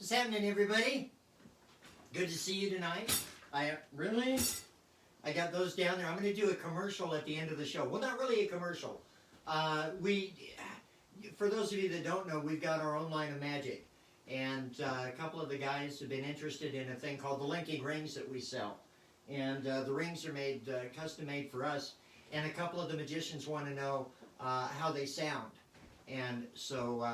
What's happening, everybody? Good to see you tonight. I got those down there. I'm going to do a commercial at the end of the show. Well, not really a commercial. For those of you that don't know, we've got our own line of magic. And a couple of the guys have been interested in a thing called the linking rings that we sell. And the rings are made, custom made for us. And a couple of the magicians want to know how they sound. And so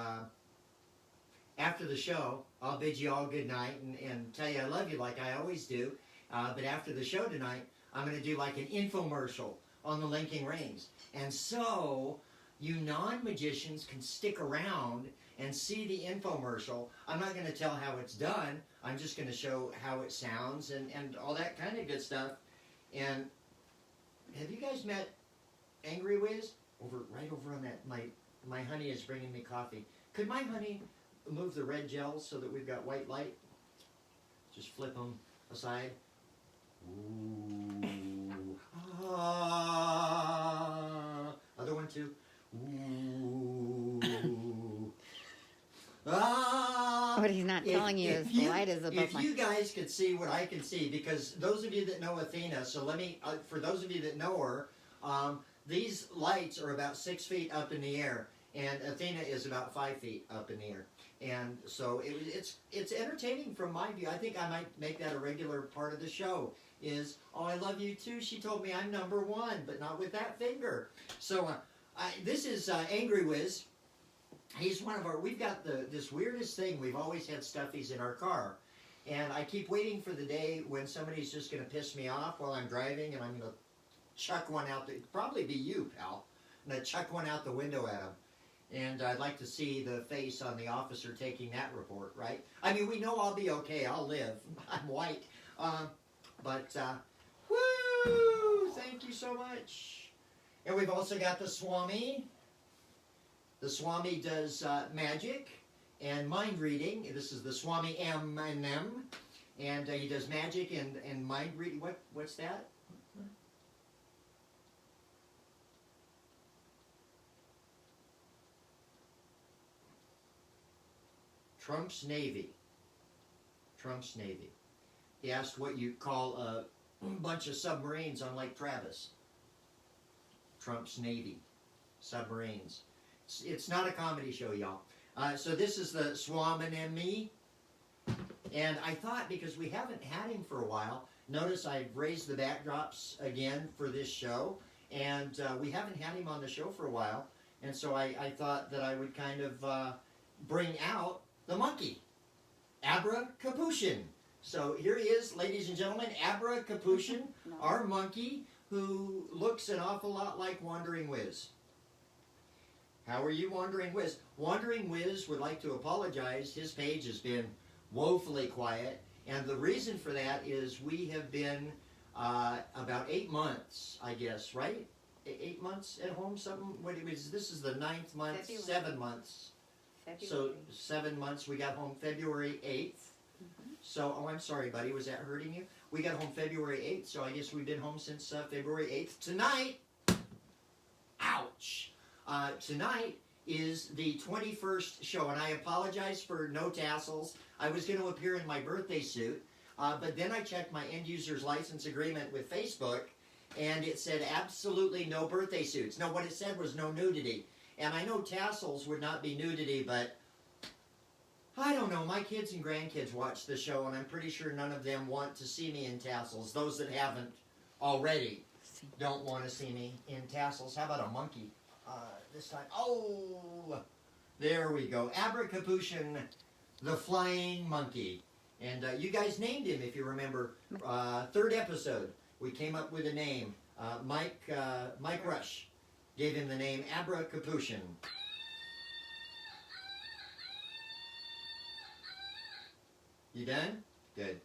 after the show, I'll bid you all good night and tell you I love you like I always do. But after the show tonight, I'm going to do like an infomercial on the linking rings. And so you non-magicians can stick around and see the infomercial. I'm not going to tell how it's done. I'm just going to show how it sounds and all that kind of good stuff. And have you guys met Angry Wiz? Right over on that. My honey is bringing me coffee. Could my honey move the red gels so that we've got white light? Just flip them aside. Ooh. Ah. Other one too. Ooh. Ah. What he's not telling you is the light is above If you guys could see what I can see, because those of you that know Athena, so let me, for those of you that know her, these lights are about 6 feet up in the air, and Athena is about 5 feet up in the air. And so it's entertaining from my view. I think I might make that a regular part of the show. Is, oh, I love you too. She told me I'm number one, but not with that finger. So this is Angry Wiz. He's one of our, we've got this weirdest thing. We've always had stuffies in our car. And I keep waiting for the day when somebody's just going to piss me off while I'm driving, and I'm going to chuck one out. It'd probably be you, pal. I'm going to chuck one out the window at him. And I'd like to see the face on the officer taking that report, right? I mean, we know I'll be okay. I'll live. I'm white. Woo! Thank you so much. And we've also got the Swami. The Swami does magic and mind reading. This is the Swami M&M. And he does magic and mind reading. What's that? Trump's Navy. Trump's Navy. He asked what you call a bunch of submarines on Lake Travis. Trump's Navy. Submarines. It's not a comedy show, y'all. So this is the Swamin and me. And I thought, because we haven't had him for a while, notice I've raised the backdrops again for this show. And we haven't had him on the show for a while. And so I thought that I would kind of bring out the monkey, Abra Capuchin. So here he is, ladies and gentlemen, Abra Capuchin, our monkey, who looks an awful lot like Wandering Wiz. How are you, Wandering Wiz? Wandering Wiz would like to apologize. His page has been woefully quiet, and the reason for that is we have been about 8 months, I guess, right? 8 months at home, something? This is the 9th month, February. 7 months. February. So 7 months. We got home February 8th. So, oh, I'm sorry, buddy. Was that hurting you? We got home February 8th, so I guess we've been home since February 8th. Tonight, ouch. Tonight is the 21st show, and I apologize for no tassels. I was going to appear in my birthday suit, but then I checked my end user's license agreement with Facebook, and it said absolutely no birthday suits. No, what it said was no nudity. And I know tassels would not be nudity, but I don't know. My kids and grandkids watch the show, and I'm pretty sure none of them want to see me in tassels. Those that haven't already don't want to see me in tassels. How about a monkey this time? Oh, there we go. Abra Capuchin, the flying monkey. And you guys named him, if you remember. 3rd episode, we came up with a name. Mike Rush gave him the name Abra Capuchin. You done? Good.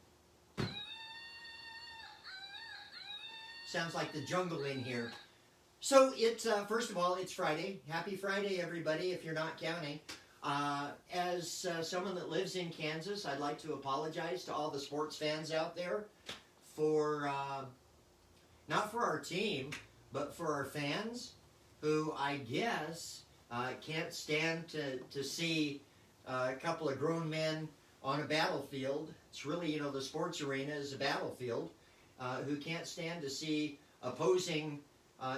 Sounds like the jungle in here. So it's first of all, it's Friday. Happy Friday, everybody, if you're not counting. As someone that lives in Kansas, I'd like to apologize to all the sports fans out there for, not for our team, but for our fans who I guess can't stand to see a couple of grown men on a battlefield. It's really, the sports arena is a battlefield, who can't stand to see opposing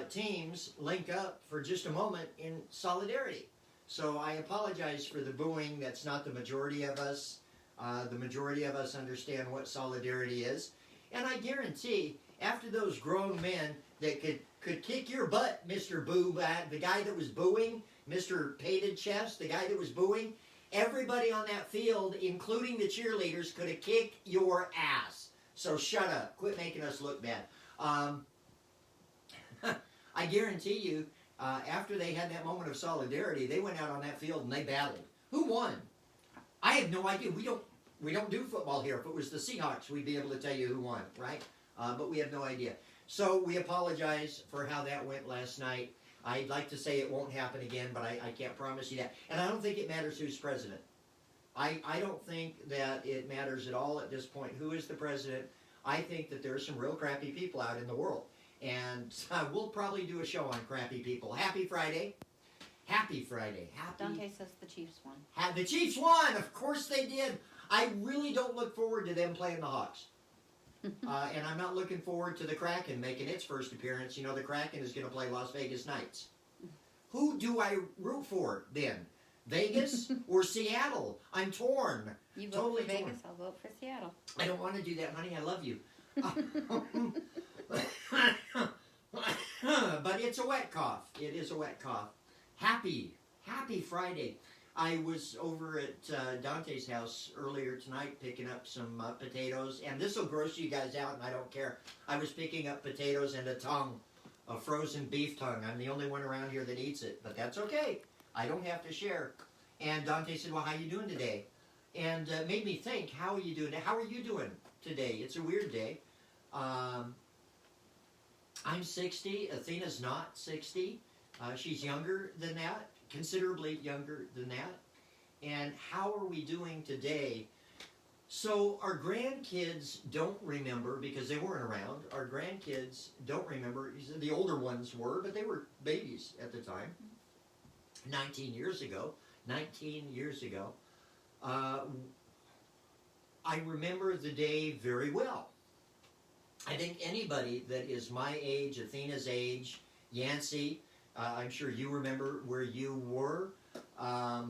teams link up for just a moment in solidarity. So I apologize for the booing. That's not the majority of us. The majority of us understand what solidarity is. And I guarantee, after those grown men that could kick your butt, Mr. Boo, the guy that was booing, Mr. Pated Chest, the guy that was booing, everybody on that field, including the cheerleaders, could have kicked your ass. So shut up. Quit making us look bad. I guarantee you, after they had that moment of solidarity, they went out on that field and they battled. Who won? I have no idea. We don't do football here. If it was the Seahawks, we'd be able to tell you who won, right? But we have no idea. So we apologize for how that went last night. I'd like to say it won't happen again, but I can't promise you that. And I don't think it matters who's president. I don't think that it matters at all at this point who is the president. I think that there are some real crappy people out in the world. And we'll probably do a show on crappy people. Happy Friday. Happy Friday. Dante says the Chiefs won. The Chiefs won. Of course they did. I really don't look forward to them playing the Hawks. And I'm not looking forward to the Kraken making its first appearance. The Kraken is going to play Las Vegas Knights. Who do I root for then? Vegas or Seattle? I'm torn. You vote totally for Vegas, torn. I'll vote for Seattle. I don't want to do that, honey. I love you. But it's a wet cough. It is a wet cough. Happy Friday. I was over at Dante's house earlier tonight picking up some potatoes, and this will gross you guys out, and I don't care. I was picking up potatoes and a tongue, a frozen beef tongue. I'm the only one around here that eats it, but that's okay. I don't have to share. And Dante said, well, how you doing today? And made me think, how are you doing? How are you doing today? It's a weird day. I'm 60. Athena's not 60. She's younger than that, considerably younger than that. And how are we doing today? So our grandkids don't remember because they weren't around. Our grandkids don't remember. The older ones were, but they were babies at the time. 19 years ago. I remember the day very well. I think anybody that is my age, Athena's age, Yancey, I'm sure you remember where you were. I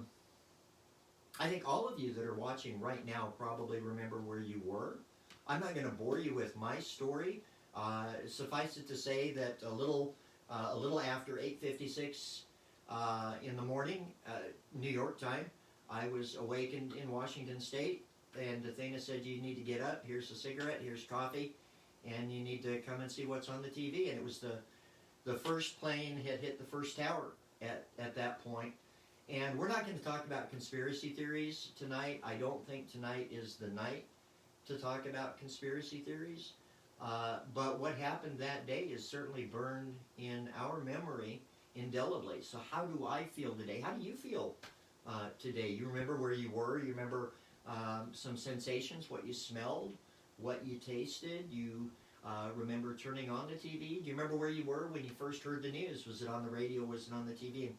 think all of you that are watching right now probably remember where you were. I'm not going to bore you with my story. Suffice it to say that a little after 8:56 in the morning, New York time, I was awakened in Washington State, and Athena said, you need to get up, here's a cigarette, here's coffee, and you need to come and see what's on the TV. And it was the first plane had hit the first tower at that point. And we're not going to talk about conspiracy theories tonight. I don't think tonight is the night to talk about conspiracy theories. But what happened that day is certainly burned in our memory indelibly. So how do I feel today? How do you feel today? You remember where you were? You remember some sensations, what you smelled, what you tasted? You remember turning on the TV? Do you remember where you were when you first heard the news? Was it on the radio? Was it on the TV?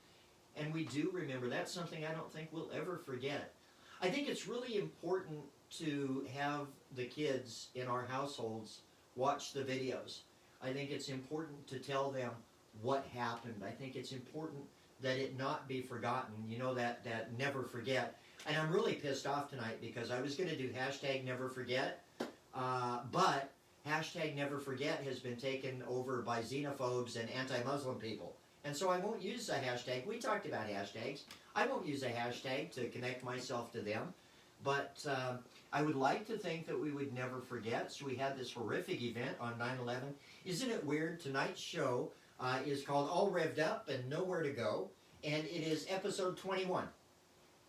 And we do remember. That's something I don't think we'll ever forget. I think it's really important to have the kids in our households watch the videos. I think it's important to tell them what happened. I think it's important that it not be forgotten. You know, that never forget. And I'm really pissed off tonight because I was going to do hashtag never forget, but hashtag never forget has been taken over by xenophobes and anti-Muslim people. And so I won't use a hashtag. We talked about hashtags. I won't use a hashtag to connect myself to them. But I would like to think that we would never forget. So we had this horrific event on 9/11. Isn't it weird? Tonight's show is called All Revved Up and Nowhere to Go. And it is episode 21.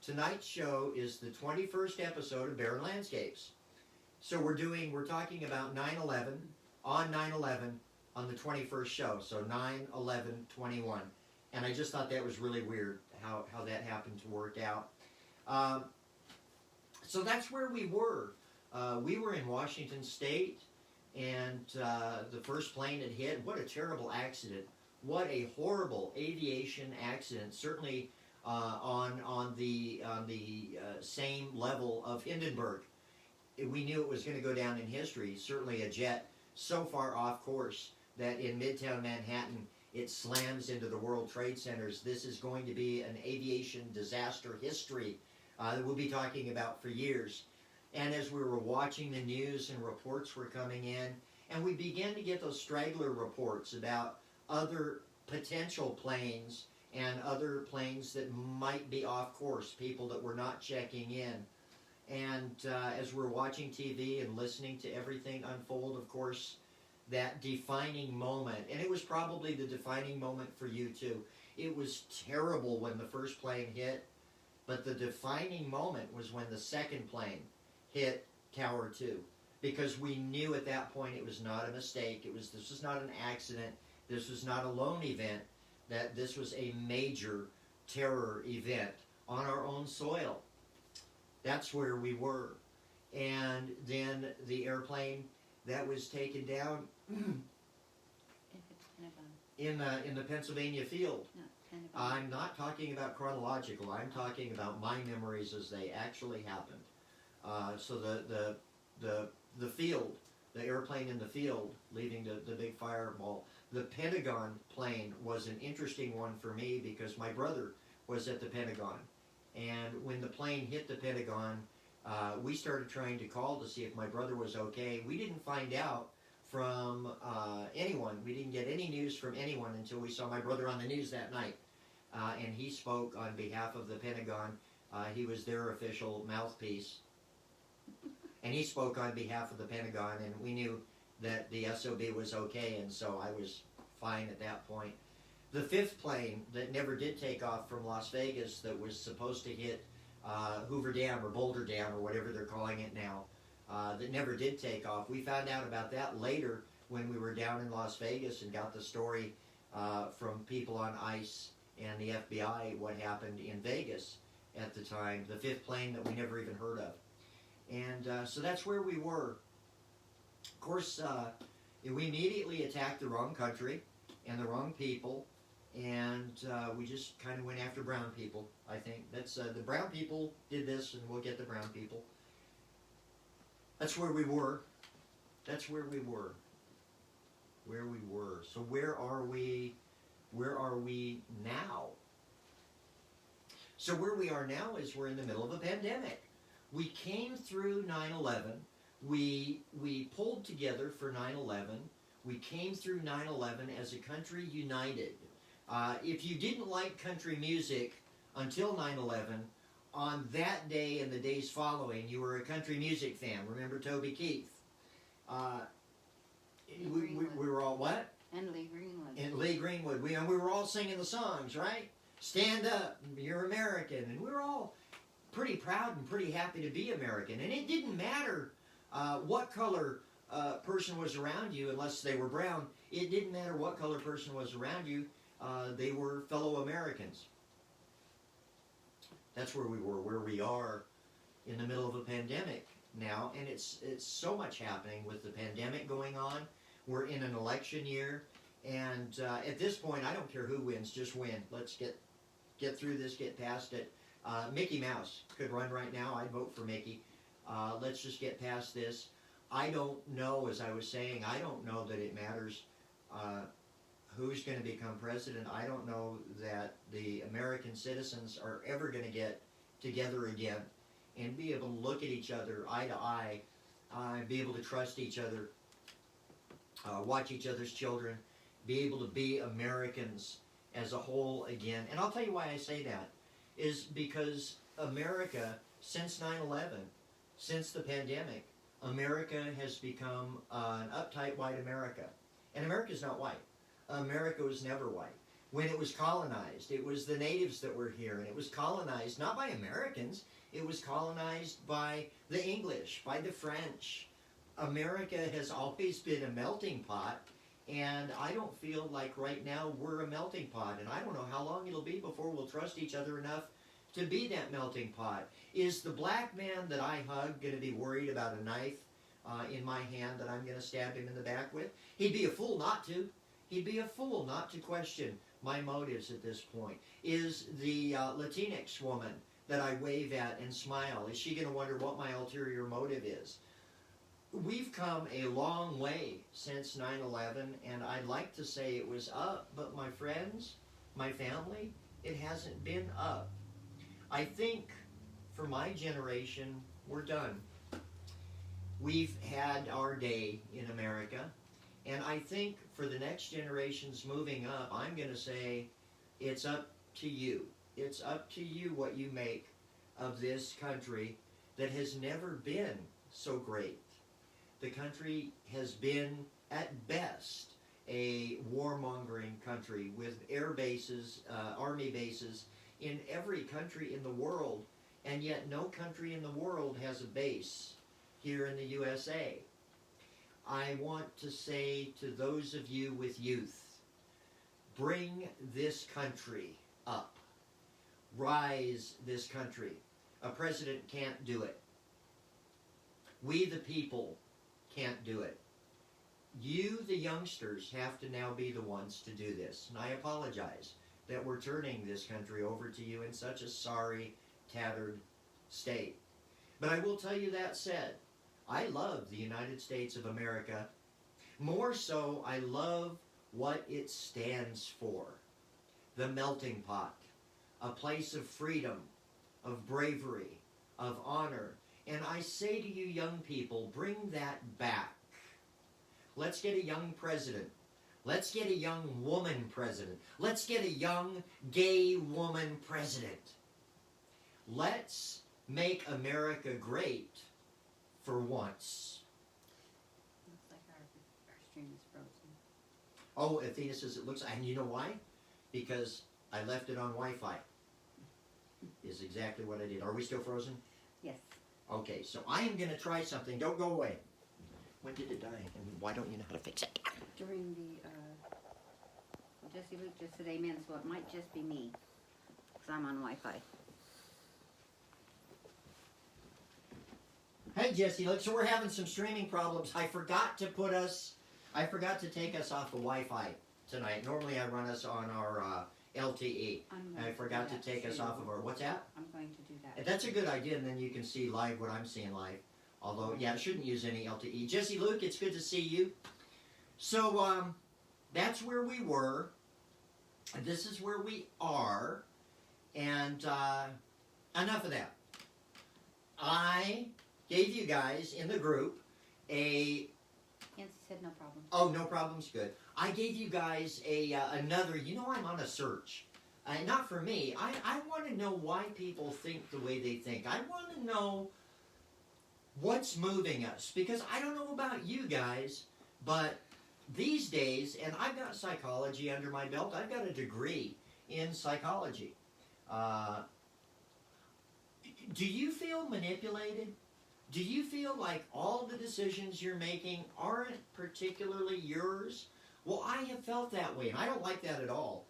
Tonight's show is the 21st episode of Barron Landscapes. So we're talking about 9/11, on 9/11, on the 21st show. So 9/11/21. And I just thought that was really weird how that happened to work out. So that's where we were. We were in Washington State, and the first plane had hit. What a terrible accident. What a horrible aviation accident. Certainly on the same level of Hindenburg. We knew it was going to go down in history. Certainly a jet so far off course that in Midtown Manhattan it slams into the World Trade Centers. This is going to be an aviation disaster history that we'll be talking about for years. And as we were watching the news and reports were coming in, and we began to get those straggler reports about other potential planes and other planes that might be off course, people that were not checking in. And as we're watching TV and listening to everything unfold, of course, that defining moment, and it was probably the defining moment for you too. It was terrible when the first plane hit, but the defining moment was when the second plane hit Tower 2, because we knew at that point it was not a mistake. This was not an accident. This was not a lone event. That this was a major terror event on our own soil. That's where we were. And then the airplane that was taken down in the Pennsylvania field. No, I'm not talking about chronological. I'm talking about my memories as they actually happened. So the field, the airplane in the field, leaving the big fireball. The Pentagon plane was an interesting one for me because my brother was at the Pentagon. And when the plane hit the Pentagon, we started trying to call to see if my brother was okay. We didn't find out from anyone. We didn't get any news from anyone until we saw my brother on the news that night. And he spoke on behalf of the Pentagon. He was their official mouthpiece. And he spoke on behalf of the Pentagon, and we knew that the SOB was okay, and so I was fine at that point. The fifth plane that never did take off from Las Vegas that was supposed to hit Hoover Dam or Boulder Dam or whatever they're calling it now, that never did take off. We found out about that later when we were down in Las Vegas and got the story from people on ICE and the FBI, what happened in Vegas at the time, the fifth plane that we never even heard of. And so that's where we were. Of course, we immediately attacked the wrong country and the wrong people, and we just kind of went after brown people, I think. That's the brown people did this, and we'll get the brown people. That's where we were. That's where we were. Where we were. So where are we? Where are we now? So where we are now is we're in the middle of a pandemic. We came through 9/11. We pulled together for 9/11. We came through 9/11 as a country united. If you didn't like country music until 9/11, on that day and the days following, you were a country music fan. Remember Toby Keith? We were all what? And Lee Greenwood. And Lee Greenwood. We were all singing the songs, right? Stand up, you're American. And we were all pretty proud and pretty happy to be American. And it didn't matter what color person was around you, unless they were brown. It didn't matter what color person was around you. They were fellow Americans. That's where we were, where we are in the middle of a pandemic now. And it's so much happening with the pandemic going on. We're in an election year. And at this point, I don't care who wins, just win. Let's get through this, get past it. Mickey Mouse could run right now. I'd vote for Mickey. Let's just get past this. I don't know, as I was saying, I don't know that it matters who's going to become president. I don't know that the American citizens are ever going to get together again and be able to look at each other eye to eye, be able to trust each other, watch each other's children, be able to be Americans as a whole again. And I'll tell you why I say that is because America, since 9/11, since the pandemic, America has become an uptight white America. And America's not white. America was never white. When it was colonized, it was the natives that were here, and it was colonized not by Americans, it was colonized by the English, by the French. America has always been a melting pot, and I don't feel like right now we're a melting pot, and I don't know how long it'll be before we'll trust each other enough to be that melting pot. Is the black man that I hug going to be worried about a knife in my hand that I'm going to stab him in the back with? He'd be a fool not to. He'd be a fool not to question my motives at this point. Is the Latinx woman that I wave at and smile, is she going to wonder what my ulterior motive is? We've come a long way since 9/11, and I'd like to say it was up, but my friends, my family, it hasn't been up. I think for my generation, we're done. We've had our day in America, and I think for the next generations moving up, I'm going to say it's up to you. It's up to you what you make of this country that has never been so great. The country has been, at best, a warmongering country with air bases, army bases in every country in the world, and yet no country in the world has a base here in the USA. I want to say to those of you with youth, bring this country up. Rise this country. A president can't do it. We the people can't do it. You, the youngsters, have to now be the ones to do this. And I apologize that we're turning this country over to you in such a sorry, tattered state. But I will tell you that said, I love the United States of America. More so, I love what it stands for. The melting pot. A place of freedom, of bravery, of honor. And I say to you young people, bring that back. Let's get a young president. Let's get a young woman president. Let's get a young gay woman president. Let's make America great for once. Looks like our stream is frozen. Oh, Athena says it looks, and you know why? Because I left it on Wi-Fi. Is exactly what I did. Are we still frozen? Yes. Okay, so I am going to try something. Don't go away. When did it die? And why don't you know how to fix it? During the, Jesse Luke just said amen, so it might just be me. Because I'm on Wi-Fi. Hey, Jesse, look, so we're having some streaming problems. I forgot to take us off the Wi-Fi tonight. Normally I run us on our LTE. I forgot to take us off of our, what's that? I'm going to do that. That's a good idea, and then you can see live what I'm seeing live. Although, yeah, it shouldn't use any LTE. Jesse Luke, it's good to see you. So, that's where we were. This is where we are. And enough of that. I gave you guys in the group a... Nancy said no problem. Oh, no problem's good. I gave you guys another, you know, I'm on a search. Not for me. I want to know why people think the way they think. I want to know what's moving us. Because I don't know about you guys, but these days, and I've got psychology under my belt. I've got a degree in psychology. Do you feel manipulated? Do you feel like all the decisions you're making aren't particularly yours? Well, I have felt that way, and I don't like that at all.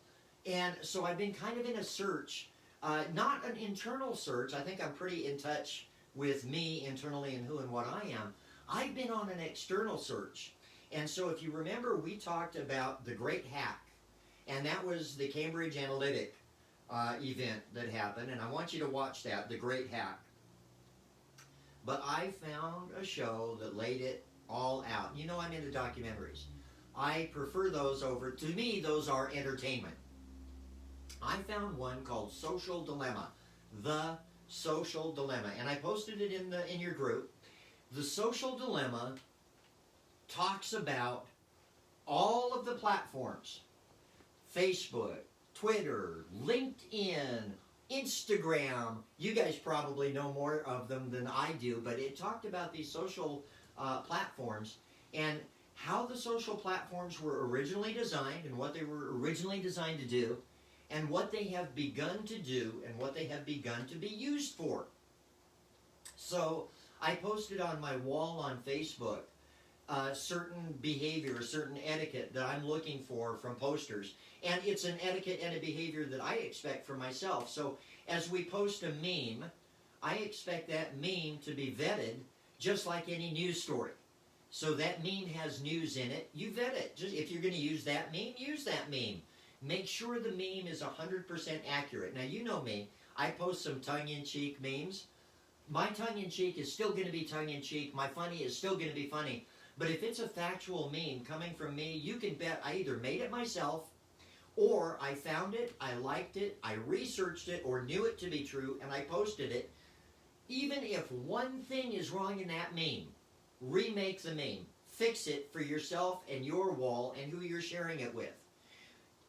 And so I've been kind of in a search, not an internal search. I think I'm pretty in touch with me internally and who and what I am. I've been on an external search. And so if you remember, we talked about the Great Hack, and that was the Cambridge Analytic event that happened, and I want you to watch that, the Great Hack. But I found a show that laid it all out. You know I'm into documentaries. I prefer those over, to me, those are entertainment. I found one called Social Dilemma, The Social Dilemma, and I posted it in your group. The Social Dilemma talks about all of the platforms, Facebook, Twitter, LinkedIn, Instagram. You guys probably know more of them than I do, but it talked about these social platforms and how the social platforms were originally designed and what they were originally designed to do and what they have begun to do and what they have begun to be used for. So I posted on my wall on Facebook certain behavior, certain etiquette that I'm looking for from posters. And it's an etiquette and a behavior that I expect for myself. So as we post a meme, I expect that meme to be vetted just like any news story. So that meme has news in it. You vet it. Just if you're going to use that meme, use that meme. Make sure the meme is 100% accurate. Now, you know me. I post some tongue-in-cheek memes. My tongue-in-cheek is still going to be tongue-in-cheek. My funny is still going to be funny. But if it's a factual meme coming from me, you can bet I either made it myself, or I found it, I liked it, I researched it, or knew it to be true, and I posted it. Even if one thing is wrong in that meme, remake the meme. Fix it for yourself and your wall and who you're sharing it with.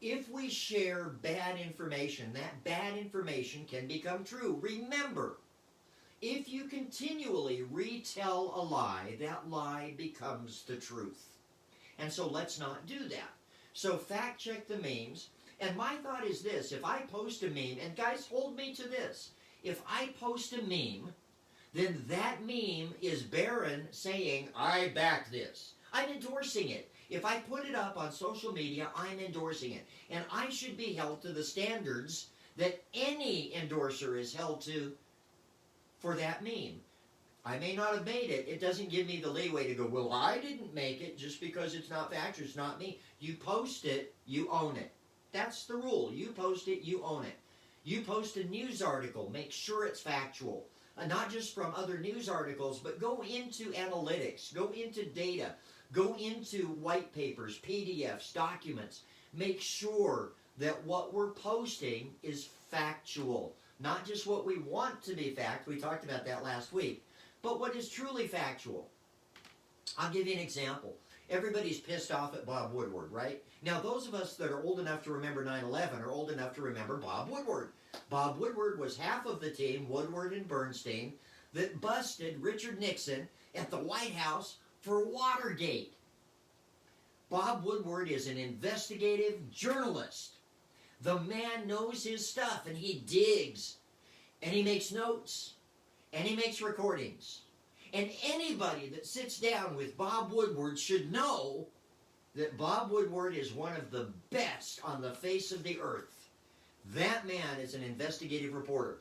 If we share bad information, that bad information can become true. Remember, if you continually retell a lie, that lie becomes the truth. And so let's not do that. So fact check the memes. And my thought is this, if I post a meme, and guys, hold me to this. If I post a meme, then that meme is Barron saying, I back this. I'm endorsing it. If I put it up on social media, I'm endorsing it. And I should be held to the standards that any endorser is held to for that meme. I may not have made it. It doesn't give me the leeway to go, well, I didn't make it just because it's not factual. It's not me. You post it, you own it. That's the rule. You post it, you own it. You post a news article, make sure it's factual. Not just from other news articles, but go into analytics, go into data, go into white papers, PDFs, documents. Make sure that what we're posting is factual. Not just what we want to be fact. We talked about that last week. But what is truly factual. I'll give you an example. Everybody's pissed off at Bob Woodward, right? Now, those of us that are old enough to remember 9/11 are old enough to remember Bob Woodward. Bob Woodward was half of the team, Woodward and Bernstein, that busted Richard Nixon at the White House for Watergate. Bob Woodward is an investigative journalist. The man knows his stuff, and he digs, and he makes notes, and he makes recordings. And anybody that sits down with Bob Woodward should know that Bob Woodward is one of the best on the face of the earth. That man is an investigative reporter.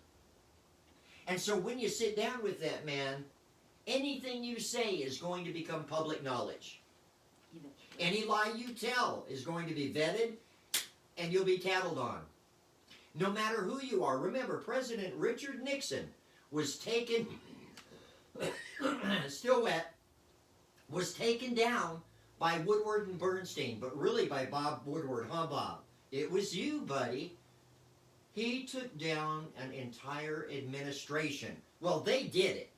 And so when you sit down with that man, anything you say is going to become public knowledge. Any lie you tell is going to be vetted, and you'll be tattled on. No matter who you are. Remember, President Richard Nixon was taken, still wet, was taken down by Woodward and Bernstein, but really by Bob Woodward, huh, Bob? It was you, buddy. He took down an entire administration. Well, they did it.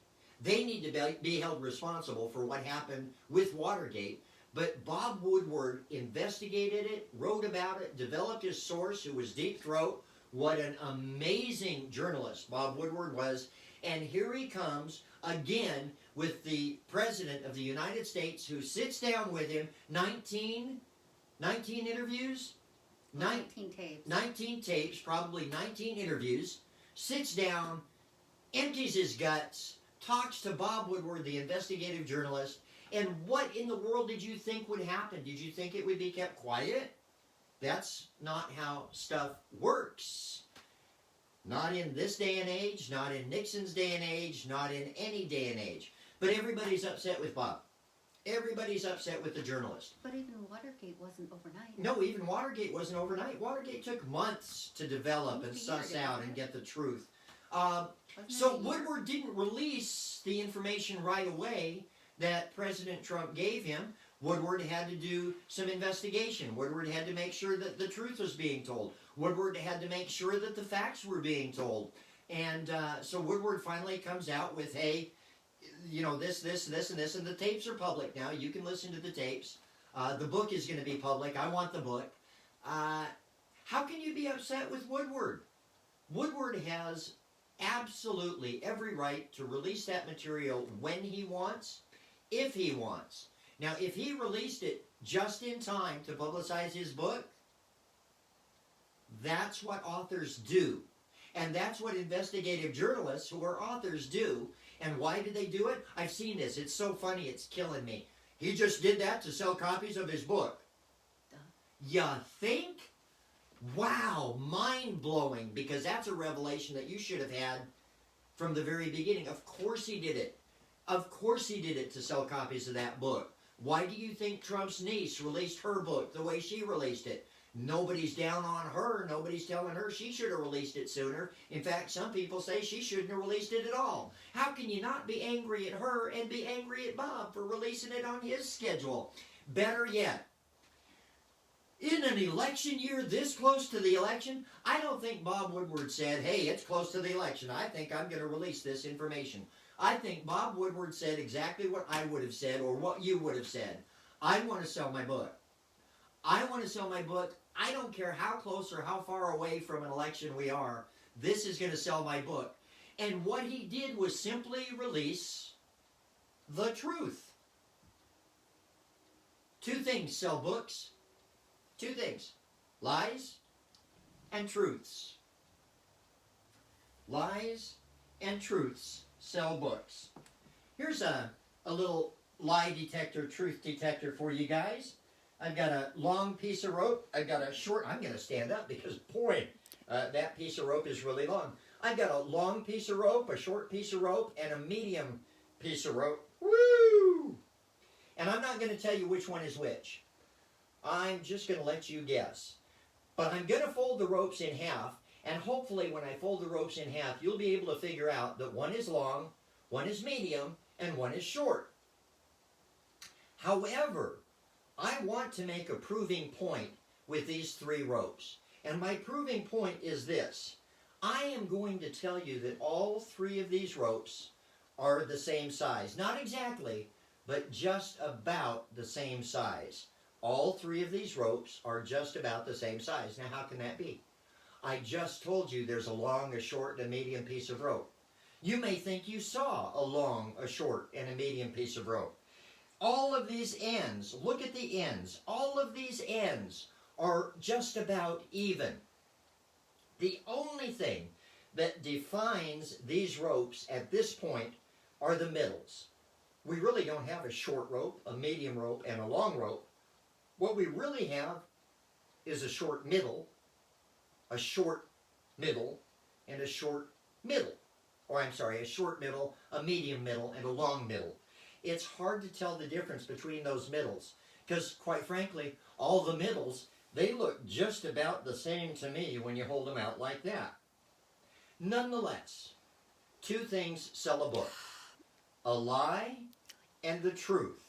They need to be held responsible for what happened with Watergate. But Bob Woodward investigated it, wrote about it, developed his source, who was Deep Throat. What an amazing journalist Bob Woodward was. And here he comes again with the President of the United States, who sits down with him, 19 interviews? 19 tapes. 19 tapes, probably 19 interviews, sits down, empties his guts, talks to Bob Woodward, the investigative journalist, and what in the world did you think would happen? Did you think it would be kept quiet? That's not how stuff works. Not in this day and age, not in Nixon's day and age, not in any day and age. But everybody's upset with Bob. Everybody's upset with the journalist. But even Watergate wasn't overnight. No, even Watergate wasn't overnight. Watergate took months to develop and suss out and get the truth. So Woodward didn't release the information right away that President Trump gave him. Woodward had to do some investigation. Woodward had to make sure that the truth was being told. Woodward had to make sure that the facts were being told. And so Woodward finally comes out with, hey, you know, this, and this, and the tapes are public now. You can listen to the tapes. The book is going to be public. I want the book. How can you be upset with Woodward? Woodward has absolutely every right to release that material when he wants, if he wants. Now, if he released it just in time to publicize his book, that's what authors do. And that's what investigative journalists who are authors do. And why do they do it? I've seen this. It's so funny. It's killing me. He just did that to sell copies of his book. You think? Wow, mind-blowing, because that's a revelation that you should have had from the very beginning. Of course he did it. Of course he did it to sell copies of that book. Why do you think Trump's niece released her book the way she released it? Nobody's down on her. Nobody's telling her she should have released it sooner. In fact, some people say she shouldn't have released it at all. How can you not be angry at her and be angry at Bob for releasing it on his schedule? Better yet, in an election year this close to the election, I don't think Bob Woodward said, hey, it's close to the election. I think I'm going to release this information. I think Bob Woodward said exactly what I would have said or what you would have said. I want to sell my book. I want to sell my book. I don't care how close or how far away from an election we are. This is going to sell my book. And what he did was simply release the truth. Two things sell books. Two things. Lies and truths. Lies and truths sell books. Here's a little lie detector, truth detector for you guys. I've got a long piece of rope. I've got a short, I'm going to stand up because, boy, that piece of rope is really long. I've got a long piece of rope, a short piece of rope, and a medium piece of rope. Woo! And I'm not going to tell you which one is which. I'm just going to let you guess. But I'm going to fold the ropes in half, and hopefully when I fold the ropes in half, you'll be able to figure out that one is long, one is medium, and one is short. However, I want to make a proving point with these three ropes. And my proving point is this. I am going to tell you that all three of these ropes are the same size. Not exactly, but just about the same size. All three of these ropes are just about the same size. Now, how can that be? I just told you there's a long, a short, and a medium piece of rope. You may think you saw a long, a short, and a medium piece of rope. All of these ends, look at the ends, all of these ends are just about even. The only thing that defines these ropes at this point are the middles. We really don't have a short rope, a medium rope, and a long rope. What we really have is a short middle, a short middle, and a short middle. Or I'm sorry, a short middle, a medium middle, and a long middle. It's hard to tell the difference between those middles because, quite frankly, all the middles, they look just about the same to me when you hold them out like that. Nonetheless, two things sell a book. A lie and the truth.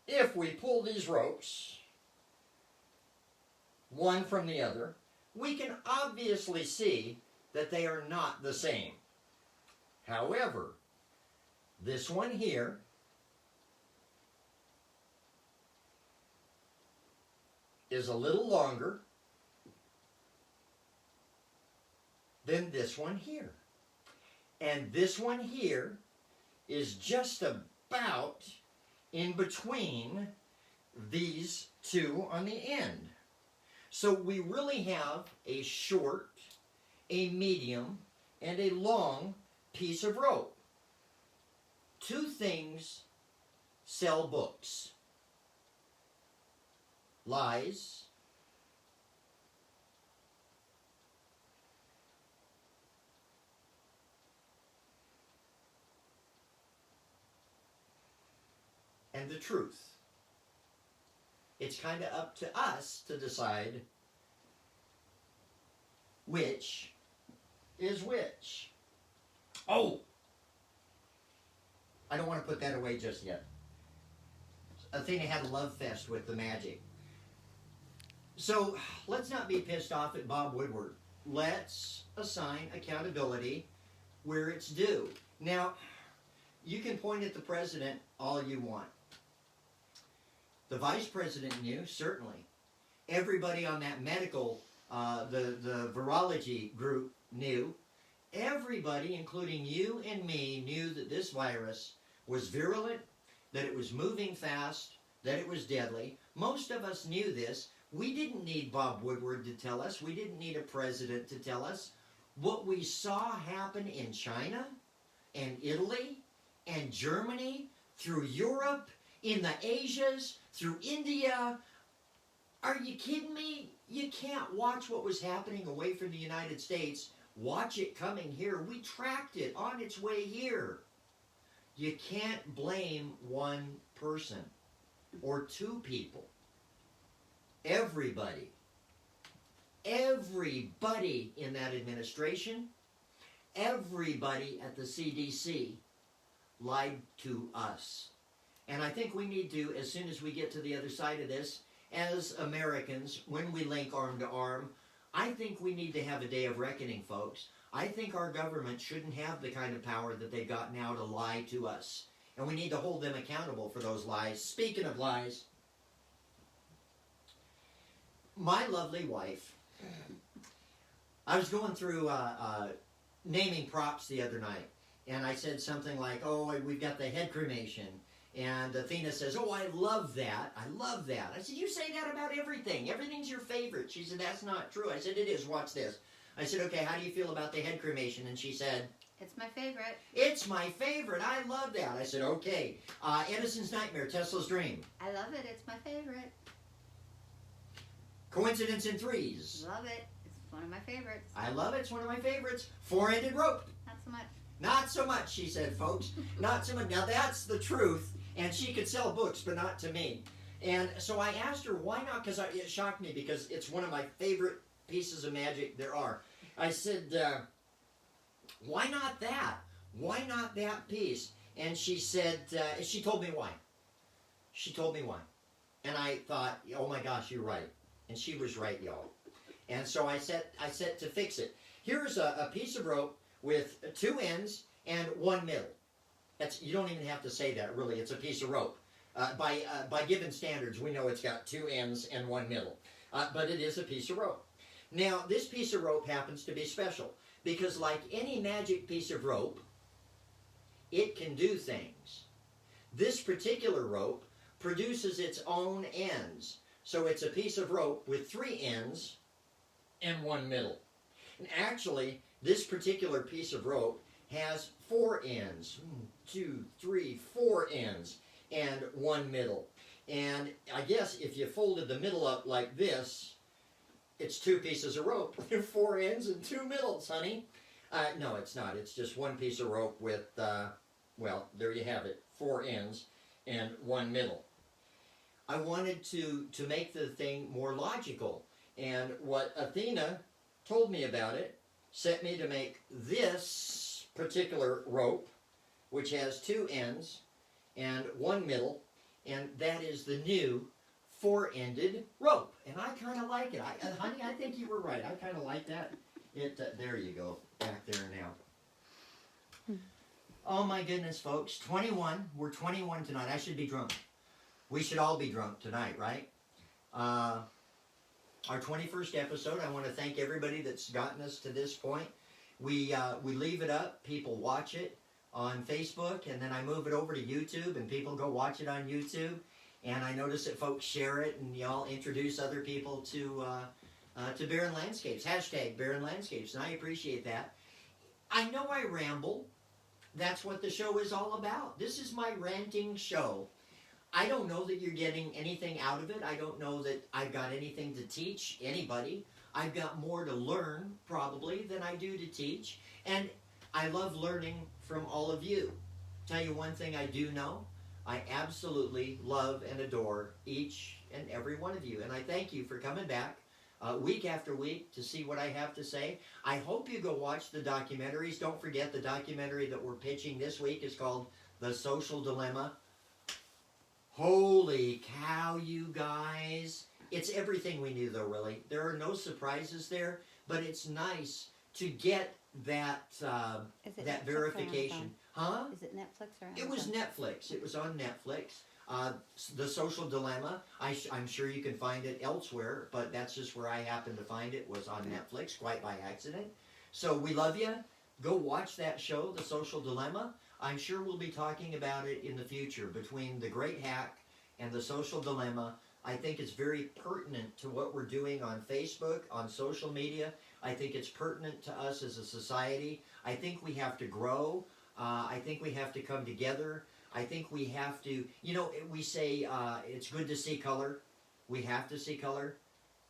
If we pull these ropes, one from the other, we can obviously see that they are not the same. However, this one here is a little longer than this one here. And this one here is just about in between these two on the end. So we really have a short, a medium, and a long piece of rope. Two things sell books. Lies and the truth. It's kind of up to us to decide which is which. Oh! I don't want to put that away just yet. Athena had a love fest with the magic. So, let's not be pissed off at Bob Woodward. Let's assign accountability where it's due. Now, you can point at the president all you want. The vice president knew, certainly. Everybody on that medical, the virology group knew. Everybody, including you and me, knew that this virus was virulent, that it was moving fast, that it was deadly. Most of us knew this. We didn't need Bob Woodward to tell us. We didn't need a president to tell us. What we saw happen in China and Italy and Germany, through Europe, in the Asias, through India. Are you kidding me? You can't watch what was happening away from the United States Watch it coming here. We tracked it on its way here. You can't blame one person or two people. Everybody in that administration, everybody at the CDC lied to us. And I think we need to, as soon as we get to the other side of this, as Americans, when we link arm to arm, I think we need to have a day of reckoning, folks. I think our government shouldn't have the kind of power that they've got now to lie to us. And we need to hold them accountable for those lies. Speaking of lies, my lovely wife, I was going through naming props the other night, and I said something like, oh, we've got the head cremation. And Athena says, oh, I love that. I love that. I said, you say that about everything. Everything's your favorite. She said, that's not true. I said, it is. Watch this. I said, okay, how do you feel about the head cremation? And she said, it's my favorite. It's my favorite. I love that. I said, okay. Edison's Nightmare, Tesla's Dream. I love it. It's my favorite. Coincidence in Threes. Love it. It's one of my favorites. I love it. It's one of my favorites. Four-ended rope. Not so much. Not so much, she said, folks. Not so much. Now, that's the truth. And she could sell books, but not to me. And so I asked her, why not? Because it shocked me, because it's one of my favorite pieces of magic there are. I said, why not that? Why not that piece? And she said, she told me why. She told me why. And I thought, oh my gosh, you're right. And she was right, y'all. And so I set to fix it. Here's a piece of rope with two ends and one middle. You don't even have to say that, really. It's a piece of rope. By given standards, we know it's got two ends and one middle. But it is a piece of rope. Now, this piece of rope happens to be special, because like any magic piece of rope, it can do things. This particular rope produces its own ends. So it's a piece of rope with three ends and one middle. And actually, this particular piece of rope has four ends. 2, 3, 4 ends and one middle. And I guess if you folded the middle up like this, it's two pieces of rope. 4 ends and 2 middles, honey. No, it's not. It's just one piece of rope with, well, there you have it. 4 ends and one middle. I wanted to make the thing more logical. And what Athena told me about it set me to make this particular rope, which has 2 ends and one middle, and that is the new 4-ended rope. And I kind of like it. Honey, I think you were right. I kind of like that. There you go, back there now. Oh my goodness, folks. 21. We're 21 tonight. I should be drunk. We should all be drunk tonight, right? Our 21st episode. I want to thank everybody that's gotten us to this point. We leave it up. People watch it on Facebook, and then I move it over to YouTube, and people go watch it on YouTube. And I notice that folks share it, and y'all introduce other people to Barron Landscapes. Hashtag Barron Landscapes, and I appreciate that. I know I ramble. That's what the show is all about. This is my ranting show. I don't know that you're getting anything out of it. I don't know that I've got anything to teach anybody. I've got more to learn, probably, than I do to teach. And I love learning from all of you. Tell you one thing I do know. I absolutely love and adore each and every one of you. And I thank you for coming back week after week to see what I have to say. I hope you go watch the documentaries. Don't forget the documentary that we're pitching this week is called The Social Dilemma. Holy cow, you guys. It's everything we knew, though, really. There are no surprises there, but it's nice to get that that verification. Huh? Is it Netflix or Amazon? It was Netflix. It was on Netflix. The Social Dilemma. I'm sure you can find it elsewhere, but that's just where I happened to find it, was on Netflix, quite by accident. So we love you. Go watch that show, The Social Dilemma. I'm sure we'll be talking about it in the future. Between The Great Hack and The Social Dilemma, I think it's very pertinent to what we're doing on Facebook, on social media. I think it's pertinent to us as a society. I think we have to grow. I think we have to come together. I think we have to, you know, we say it's good to see color. We have to see color.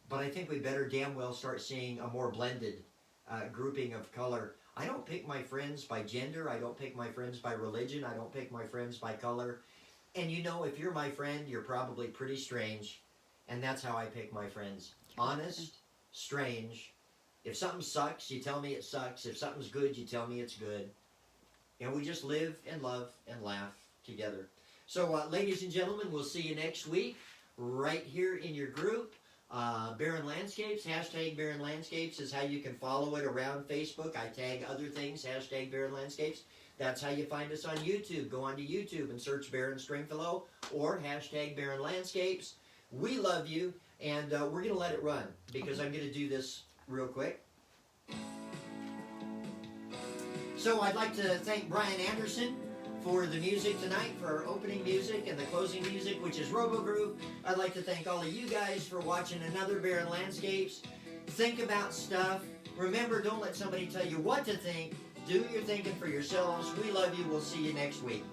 But I think we better damn well start seeing a more blended grouping of color. I don't pick my friends by gender. I don't pick my friends by religion. I don't pick my friends by color. And you know, if you're my friend, you're probably pretty strange. And that's how I pick my friends. Honest, strange. If something sucks, you tell me it sucks. If something's good, you tell me it's good. And we just live and love and laugh together. So, ladies and gentlemen, we'll see you next week right here in your group. Barron Landscapes, hashtag Barron Landscapes is how you can follow it around Facebook. I tag other things, hashtag Barron Landscapes. That's how you find us on YouTube. Go onto YouTube and search Barron Stringfellow or hashtag Barron Landscapes. We love you, and we're going to let it run because I'm going to do this real quick. So I'd like to thank Brian Anderson for the music tonight, for our opening music and the closing music, which is Robo-Groove. I'd like to thank all of you guys for watching another Barron Landscapes. Think about stuff. Remember, don't let somebody tell you what to think. Do your thinking for yourselves. We love you. We'll see you next week.